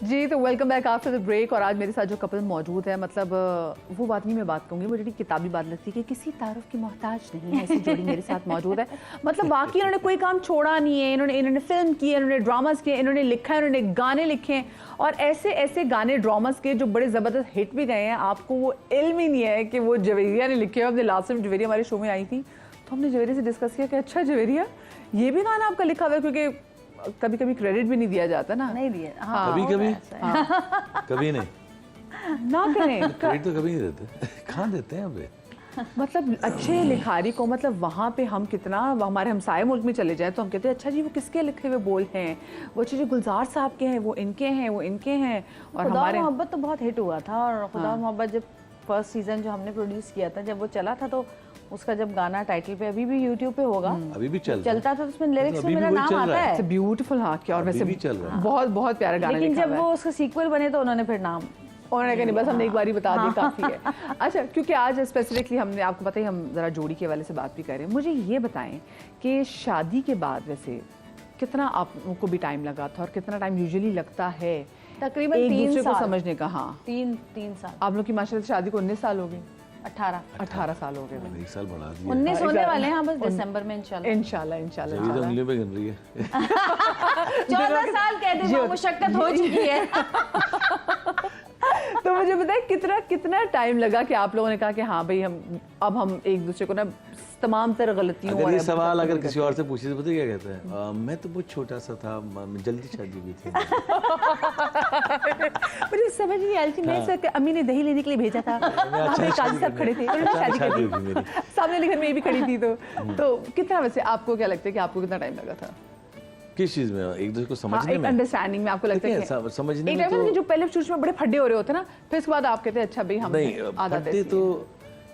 जी तो welcome back after the break. और आज मेरे साथ जो कपल मौजूद है, मतलब वो बात नहीं मैं बात कहूँगी, मुझे बड़ी किताबी बात लगती है कि किसी तारुफ की मोहताज नहीं है, ऐसी जोड़ी मेरे साथ मौजूद है। मतलब बाकी इन्होंने कोई काम छोड़ा नहीं है, इन्होंने फिल्म की, इन्होंने ड्रामास किए, इन्होंने लिखा है, इन्होंने गाने लिखे हैं और ऐसे ऐसे गाने ड्रामास के जो बड़े ज़बरदस्त हिट भी गए हैं। आपको वो इल्म ही नहीं है कि वो जवेरिया ने लिखे हैं। अपने लास्ट टाइम जवेरिया हमारे शो में आई थी तो हमने जवेरिया से डिस्कस किया कि अच्छा जवेरिया ये भी गाना आपका लिखा हुआ है, क्योंकि कभी कभी क्रेडिट भी नहीं दिया जाता ना। नहीं दिया, हाँ, कभी कभी कभी नहीं ना करें क्रेडिट तो कभी नहीं देते। कहाँ देते हैं अबे? मतलब अच्छे लिखारी को, मतलब वहाँ पे हम कितना, हमारे हमसाए मुल्क में चले जाएं तो हम कहते हैं अच्छा जी वो किसके लिखे हुए बोल हैं, वो अच्छे जो गुलजार साहब के हैं, वो इनके हैं, वो इनके हैं। और हमारे मोहब्बत तो बहुत हिट हुआ था। और खुदा मोहब्बत जब फर्स्ट सीजन जो हमने प्रोड्यूस किया था, जब वो चला था तो उसका जब गाना टाइटल पे अभी भी यूट्यूब पे होगा, अभी भी चलता था तो उसमें लिरिक्स में मेरा नाम आता है। ब्यूटीफुल। हाँ क्या, और वैसे भी चल रहा है। बहुत बहुत प्यारा गाना लेकिन लिखा जब वो उसका सीक्वल बने तो उन्होंने फिर नाम उन्होंने कहा नहीं, बस हमने एक बारी बता दी काफ़ी है। अच्छा, क्योंकि आज स्पेसिफिकली हमने, आपको पता ही, हम ज़रा जोड़ी के हवाले से बात भी करें। मुझे ये बताएं कि शादी के बाद वैसे कितना आपको भी टाइम लगा था और कितना टाइम यूजुअली लगता है तकरीबन एक 3 दूसरे को साल समझने का? हाँ, 3 साल। आप लोग की माशाल्लाह से शादी को 19 साल हो गए। 18 साल हो गए। मैंने 1 साल बढ़ा दिया। 19 होने वाले हैं, बस दिसंबर में इंशाल्लाह। इंशाल्लाह अभी तो उंगलियों पे गिन रही है। 14 साल कहते हैं, मुशक्कत हो चुकी है। तो मुझे बताए कितना टाइम लगा कि आप लोगों ने कहा कि हाँ भाई हम एक दूसरे को ना तमाम तरह गलतियों, अगर ये सवाल अगर किसी और से पूछे तो पता क्या कहते हैं, मैं तो बहुत छोटा सा था, जल्दी शादी हुई थी। मुझे समझ नहीं आई थी। मैं सर अम्मी ने दही लेने के लिए भेजा था, वहाँ पे काजी साहब खड़े थे, उन्होंने शादी कर दी, सामने वाले घर में ये भी खड़ी थी। तो कितना, वैसे आपको क्या लगता है कि आपको कितना टाइम लगा था किस चीज में? एक दूसरे को समझने में, अंडरस्टैंडिंग में? आपको लगता है समझने में तो जो पहले शुरू में बड़े फड्डे हो रहे होते ना, फिर उसके बाद आप कहते हैं अच्छा भाई हम नहीं, फड्डे तो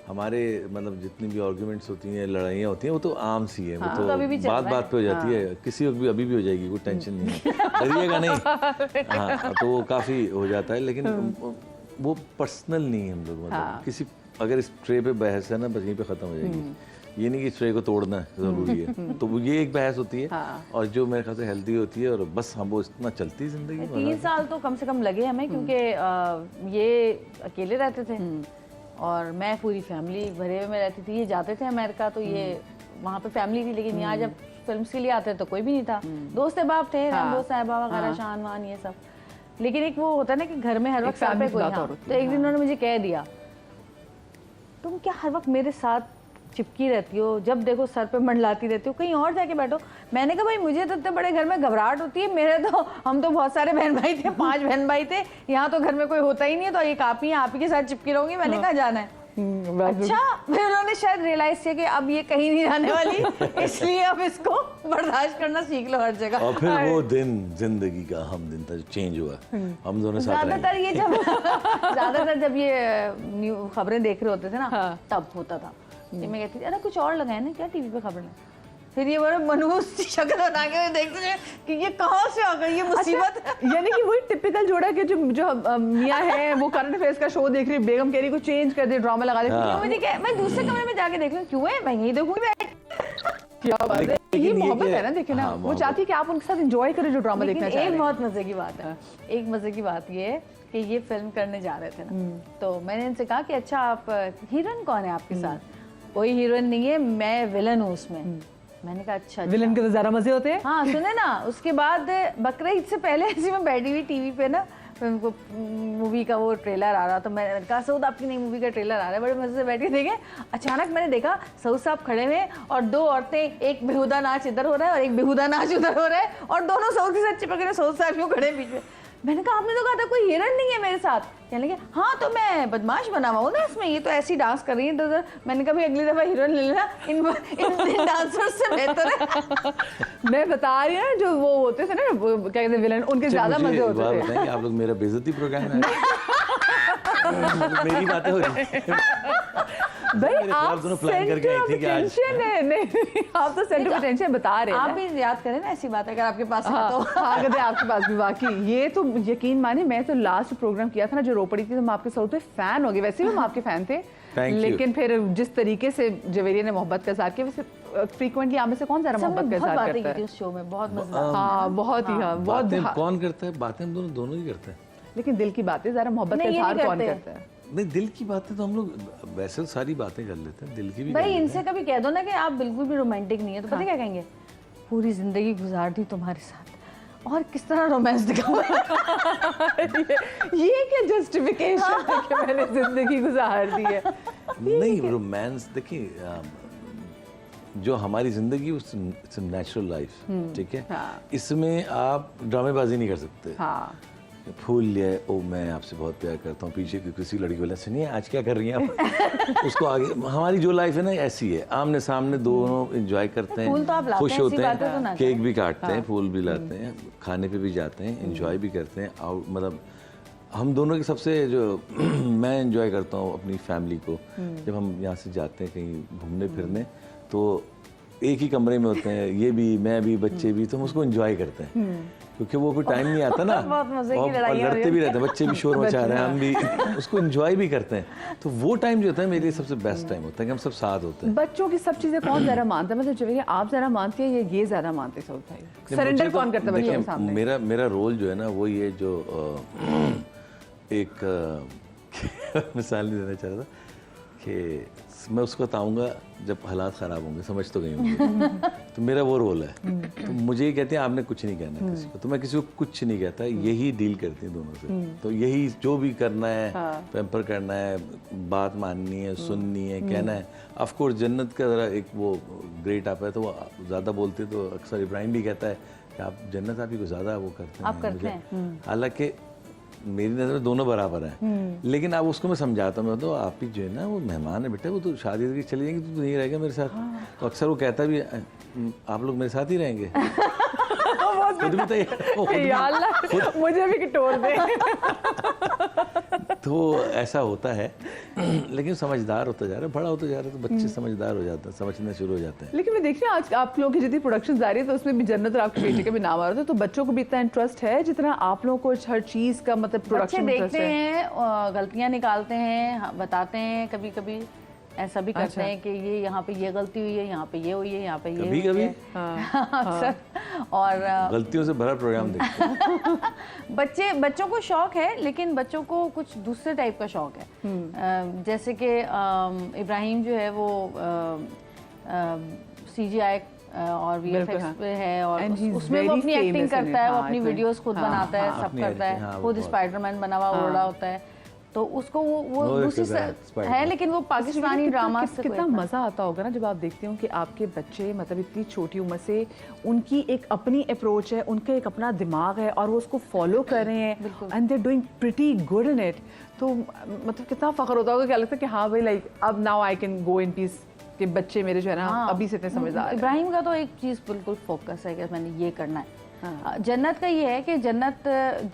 हमारे मतलब जितनी भी आर्ग्यूमेंट्स होती हैं, लड़ाइयाँ होती हैं, वो तो आम सी है। वो तो बात पे हो जाती है, किसी वक्त भी अभी भी हो जाएगी, कोई टेंशन नहीं है, डरिएगा नहीं। हाँ, तो वो काफ़ी हो जाता है, लेकिन वो पर्सनल नहीं है हम लोग। मतलब किसी, अगर इस ट्रे पे बहस है ना, बस यहीं पे ख़त्म हो जाएगी। ये नहीं कि इस ट्रे को तोड़ना ज़रूरी है। तो ये एक बहस होती है और जो मेरे ख्याल से हेल्दी होती है, और बस हम वो इतना चलती है ज़िंदगी। 3 साल तो कम से कम लगे हमें, क्योंकि ये अकेले रहते थे और मैं पूरी फैमिली भरे में रहती थी। ये जाते थे अमेरिका तो ये वहाँ पे फैमिली थी, लेकिन यहाँ जब फिल्म के लिए आते तो कोई भी नहीं था। दोस्त अहबाब थे, दोस्त साहबा वगैरह, शान वान ये सब। लेकिन एक वो होता है ना कि घर में हर वक्त सर पे कोई। तो एक दिन उन्होंने मुझे कह दिया, तुम क्या हर वक्त मेरे साथ चिपकी रहती हो, जब देखो सर पे मंडलाती रहती हो, कहीं और जाके बैठो। मैंने कहा भाई मुझे तो इतने बड़े घर में घबराहट होती है, मेरे तो, हम तो बहुत सारे बहन भाई थे, 5 बहन भाई थे, यहाँ तो घर में कोई होता ही नहीं है, तो एक आप ही के साथ चिपकी रहूंगी, मैंने कहा जाना है। अच्छा, फिर उन्होंने शायद रियलाइज किया कि अब ये कहीं नहीं जाने वाली, इसलिए अब इसको बर्दाश्त करना सीख लो हर जगह। और फिर वो दिन जिंदगी का अहम दिन था, चेंज हुआ, हम दोनों साथ रहे। ज्यादातर जब ये खबरें देख रहे होते थे ना, तब होता था कि मैं कहती थी अरे कुछ और लगाए ना क्या टीवी पे खबरें। फिर ये बड़े मनहूस शक्ल बना के देखते थे कि ये कहाँ से आ गई ये मुसीबत। यानी कि वही टिपिकल जोड़ा के जो मियाँ है वो करंट अफेयर्स का शो देख रही, बेगम कह रही को चेंज कर दे, ड्रामा लगा दे। मुझे क्या, मैं दूसरे कमरे में जाके देख लूँ, क्यों है, मैं यही देखूंगी। क्या बात है, ये मोहब्बत है ना, देखे ना, वो चाहती है कि आप उनके साथ एंजॉय करें जो ड्रामा देखना चाह रहे हैं। एक बहुत मजे की बात है, एक मजे की बात ये है कि ये फिल्म करने जा रहे थे ना, तो मैंने इनसे कहा कि अच्छा आप हीरोइन कौन है आपके साथ? कोई हीरोइन नहीं है, मैं विलन हूँ उसमें। मैंने कहा अच्छा, विलन के तो ज़्यादा मजे होते हैं। हाँ सुने ना, उसके बाद बकरीद से पहले ऐसी मैं बैठी हुई टीवी पे ना, उनको मूवी का वो ट्रेलर आ रहा, तो मैंने कहा सऊद आपकी नई मूवी का ट्रेलर आ रहा है, बड़े मजे से बैठी देखे। अचानक मैंने देखा सऊद साहब खड़े हुए और 2 औरतें, एक बेहुदा नाच इधर हो रहा है और एक बेहुदा नाच उधर हो रहा है, और दोनों सऊद के साथ चिपक रहे, सऊद साहब क्यों खड़े बीच में। मैंने कहा आपने तो कहा था कोई हीरोइन नहीं है मेरे साथ। कहने लगे हाँ तो मैं बदमाश बना हुआ हूँ ना इसमें, ये तो ऐसी डांस कर रही है इधर। मैंने कहा भाई अगली दफा हीरोइन ले लेना, इन डांसर्स से बेहतर है। मैं बता रही हूँ जो वो होते थे ना, क्या कहते हैं विलन, उनके ज्यादा मजे होते थे। आप लोग मेरा बेइज्जती प्रोग्राम है। मेरी बातें हो रही भाई आप सेंटर ऑफ अटेंशन है। नहीं आप तो सेंटर ऑफ अटेंशन बता रहे हैं। आप भी याद करें ना ऐसी बात अगर आपके पास है तो। हाँ अगर आपके पास भी, वाकई ये तो यकीन माने, मैं तो लास्ट प्रोग्राम किया था ना जो रो पड़ी थी, तो मैं आपके सर पे फैन हो गई। वैसे भी हम आपके फैन थे, Thank you. लेकिन फिर जिस तरीके से जवेरिया ने मोहब्बत का इजहार किया, वैसे फ्रीक्वेंटली आप में से कौन ज़्यादा मोहब्बत का इजहार करता है? उस शो में बहुत मजा हाँ बहुत ही, हाँ बहुत। बातें कौन करता है? बातें हम दोनों ही करते हैं। लेकिन दिल की बातें ज़रा मोहब्बत का नहीं, ये इजहार नहीं कौन करते। करता है? नहीं, दिल की बातें तो हम लोग वैसे तो सारी बातें कर लेते हैं, दिल की भी कर भाई लेते इनसे कभी कह दो ना कि आप बिल्कुल भी रोमांटिक नहीं है तो पता क्या कहेंगे, पूरी जिंदगी गुजार दी तुम्हारे साथ और किस तरह रोमांस दिखाऊं। ये क्या जस्टिफिकेशन है कि मैंने जिंदगी गुजार दी है? हैं। नहीं, रोमांस देखिए, जो हमारी जिंदगी इट्स नेचुरल लाइफ, ठीक है। इसमें आप ड्रामेबाजी नहीं कर सकते। हाँ फूल लिए, ओ मैं आपसे बहुत प्यार करता हूँ, पीछे की किसी लड़की बोला सुनिए आज क्या कर रही हैं आप? उसको आगे, हमारी जो लाइफ है ना ऐसी है, आमने सामने दोनों एंजॉय करते फूल तो आप हैं, लाते खुश हैं, होते ऐसी बातें तो हैं, ना केक भी काटते हैं, फूल भी लाते हैं, खाने पे भी जाते हैं, एंजॉय भी करते हैं। और मतलब हम दोनों की सबसे जो मैं एंजॉय करता हूँ अपनी फैमिली को, जब हम यहाँ से जाते हैं कहीं घूमने फिरने तो एक ही कमरे में होते हैं, ये भी मैं भी बच्चे भी, तो हम उसको एंजॉय करते हैं क्योंकि वो कोई टाइम नहीं आता ना। बहुत मजे की और लड़ाइयाँ लड़ते भी रहते हैं, बच्चे भी शोर मचा रहे हैं, हम भी उसको एंजॉय भी करते हैं। तो वो टाइम जो होता है मेरे लिए सबसे बेस्ट टाइम होता है कि हम सब साथ होते हैं। बच्चों की सब चीजें कौन ज़्यादा मानता है? मतलब जवेरिया आप ज़्यादा मानती है या ये ज़्यादा मानते हैं? सऊद भाई सरेंडर कौन करता है बच्चों के सामने? मेरा रोल जो है ना वो ये जो एक मिसाल नहीं देना चाह रहा था कि मैं उसको बताऊंगा जब हालात ख़राब होंगे, समझ तो गई होंगे। तो मेरा वो रोल है। तो मुझे ये कहते हैं आपने कुछ नहीं कहना किसी को, तो मैं किसी को कुछ नहीं कहता, यही डील करती हूँ दोनों से। तो यही जो भी करना है, पैम्पर करना है, बात माननी है, सुननी है, कहना है। ऑफ कोर्स जन्नत का ज़रा एक वो ग्रेट आप है तो वो ज़्यादा बोलते, तो अक्सर इब्राहिम भी कहता है कि आप जन्नत आप ही को ज़्यादा वो करते हैं। हालांकि मेरी नज़र में दोनों बराबर हैं, लेकिन अब उसको मैं समझाता हूँ, मैं तो आप ही जो है ना वो मेहमान है बेटा, वो तो शादी करके चली जाएंगी, तो नहीं रहेगा मेरे साथ। तो अक्सर वो कहता भी आप लोग मेरे साथ ही रहेंगे। खुद भी तैयार, मुझे भी टोल दे। तो ऐसा होता है, लेकिन समझदार होता जा रहा है, बड़ा होता जा रहा है, तो बच्चे समझदार हो जाते हैं, समझना शुरू हो जाते हैं। लेकिन मैं देख रही हूँ आज आप लोगों की जितनी प्रोडक्शन जा रही है तो उसमें भी जन्नत और आपके बेटे का भी नाम आ रहा था, तो बच्चों को भी इतना इंटरेस्ट है जितना आप लोगों को हर चीज का मतलब बच्चे प्रोडक्शन देखते हैं, गलतियां निकालते हैं, बताते हैं, कभी कभी ऐसा भी करते हैं कि ये यहाँ पे ये गलती हुई है, यहाँ पे ये हुई है, यहाँ पे ये कभी अक्सर। और गलतियों से भरा प्रोग्राम देखते हैं। बच्चों को शौक है, लेकिन बच्चों को कुछ दूसरे टाइप का शौक है। जैसे कि इब्राहिम जो है वो CGI और VFX पे है और उसमें वो अपनी एक्टिंग करता है, वो अपनी वीडियोस खुद बनाता है, सब करता है, खुद स्पाइडरमैन बना हुआ उड़ रहा होता है। तो उसको वो दूसरी है, लेकिन वो पाकिस्तानी ड्रामा से कितना मजा आता होगा ना जब आप देखते हो कि आपके बच्चे मतलब इतनी छोटी उम्र से उनकी एक अपनी अप्रोच है, उनका एक अपना दिमाग है और वो उसको फॉलो कर रहे हैं and they are doing pretty good in it. तो मतलब कितना फख्र होता होगा, क्या लगता है कि हाँ भाई लाइक अब now I can go in peace कि बच्चे मेरे जो है ना अभी से इतने समझदार। इब्राहिम का तो एक चीज़ बिल्कुल फोकस है कि मैंने ये करना है। जन्नत का ये है कि जन्नत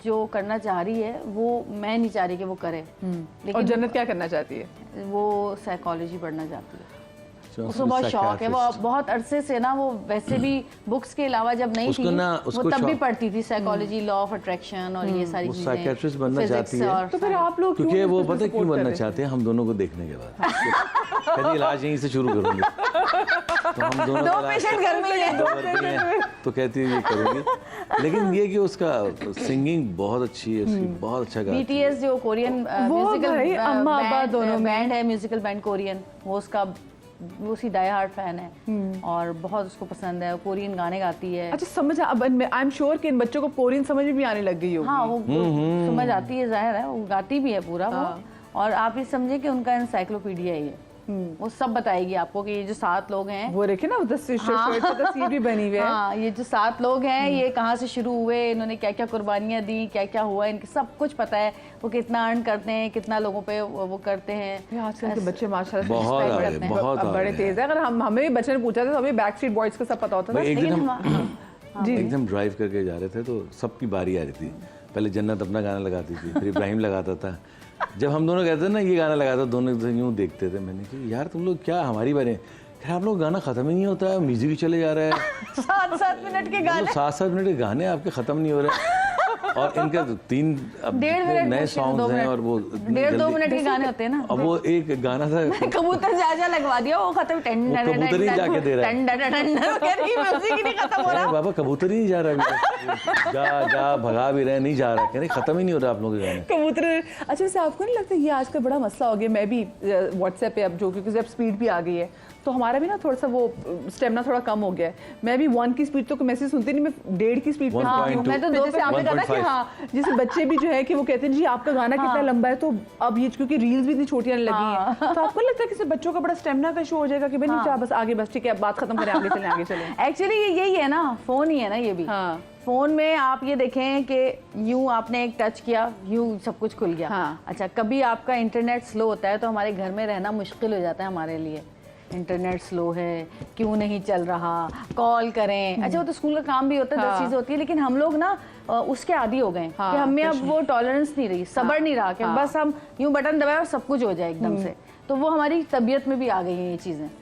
जो करना चाह रही है वो मैं नहीं चाह रही कि वो करे, लेकिन और जन्नत क्या करना चाहती है? वो साइकोलॉजी पढ़ना चाहती है, उसको बहुत शौक है। वो बहुत अरसे से ना, वो वैसे भी बुक्स के अलावा जब नहीं थी वो तब भी पढ़ती थी साइकोलॉजी, लॉ ऑफ अट्रैक्शन और ये सारी चीजें। साइकियाट्रिस्ट बनना चाहती है। तो फिर आप लोग क्योंकि वो पता है क्यों बनना चाहते हैं? हम दोनों को देखने के बाद कहती इलाज यहीं से शुरू करूंगी, तो हम दोनों दो पेशेंट घर में हैं तो कहती है ये करूंगी। लेकिन ये कि उसका सिंगिंग बहुत अच्छी है, उसकी बहुत अच्छा गाती है। BTS जो कोरियन म्यूजिकल बैंड है, म्यूजिकल बैंड कोरियन, वो उसका वो उसकी डाई हार्ड फैन है और बहुत उसको पसंद है, कोरियन गाने गाती है। अच्छा समझ, अब आई एम श्योर कि इन बच्चों को कोरियन समझ में भी आने लग गई होगी। हाँ वो समझ आती है, जाहिर है, वो गाती भी है पूरा वो। और आप ये समझे कि उनका एनसाइक्लोपीडिया ही है, वो सब बताएगी आपको कि ये जो 7 लोग हैं, वो देखे ना तस्वीर भी बनी हुई है। हाँ, ये जो 7 लोग हैं ये कहाँ से शुरू हुए, इन्होंने क्या क्या कुर्बानियाँ दी, क्या क्या हुआ, इनके सब कुछ पता है। वो कितना अर्न करते हैं, कितना लोगों पे वो करते हैं। आजकल के बच्चे माशाल्लाह बहुत बड़े तेज है। अगर हमें भी बच्चे ने पूछा था तो हमें बैक स्ट्रीट बॉयज का सब पता होता था। एकदम ड्राइव करके जा रहे थे तो सबकी बारी आ रही थी। पहले जन्नत अपना गाना लगाती थी, फिर इब्राहिम लगाता था। जब हम दोनों कहते थे ना ये गाना लगाता, दोनों यूँ देखते थे। मैंने कहा यार तुम लोग क्या हमारी बारे, फिर आप लोग गाना खत्म ही नहीं होता है, म्यूजिक ही चले जा रहा है। 7-7 मिनट के गाने, 7-7 मिनट के गाने आपके खत्म नहीं हो रहे। और इनके 3 अब 1.5 मिनट नए मुश्किल, 2 सॉन्ग्स हैं मिनट। और वो 1.5-2 मिनट के गाने होते हैं ना। अब वो एक गाना था कबूतर जा लगवा दिया, वो खत्म। वो कबूतर ही जाके दे रहा है। म्यूजिक ही नहीं खत्म हो रहा। बाबा कबूतर ही नहीं जा रहा है। जा भगा भी रहे, नहीं जा रहा, कह रहे खत्म ही नहीं हो रहा आप लोगों के गाने। कबूतर। अच्छा, वैसे आपको नहीं लगता ये आजकल बड़ा मसला हो गया? मैं भी व्हाट्सएप पे अब जो, क्योंकि अब स्पीड भी आ गई है तो हमारा भी ना थोड़ा सा वो स्टेमिना थोड़ा कम हो गया है। मैं भी 1 की स्पीड तो मैसेज सुनती नहीं, मैं 1.5 की स्पीड पे। हाँ, मैं तो 2 जैसे आपने कहा ना कि हाँ, जैसे बच्चे भी जो है कि वो कहते हैं जी आपका गाना कितना लंबा है, तो अब ये क्योंकि रील्स भी इतनी छोटी आने लगी हैं, तो आपको नहीं लगता है कि बच्चों का बड़ा स्टेमिना का इशू हो जाएगा कि भाई नहीं चाह बस आगे, बस ठीक है बात खत्म करें, आगे चलें आगे चलें। एक्चुअली ये यही है ना, फोन ही है ना ये भी। हाँ। फोन में आप ये देखें कि यूं आपने एक टच किया, यूं सब कुछ खुल गया। हाँ। अच्छा, कभी आपका इंटरनेट स्लो होता है तो हमारे घर में रहना मुश्किल हो जाता है हमारे लिए। इंटरनेट स्लो है, क्यों नहीं चल रहा, कॉल करें। अच्छा, वो तो स्कूल का काम भी होता है, 10 चीजें होती है, लेकिन हम लोग ना उसके आदी हो गए कि हमें अब वो टॉलरेंस नहीं रही, सब्र नहीं रहा कि बस हम यूं बटन दबाए और सब कुछ हो जाए एकदम से। तो वो हमारी तबीयत में भी आ गई हैं ये चीजें।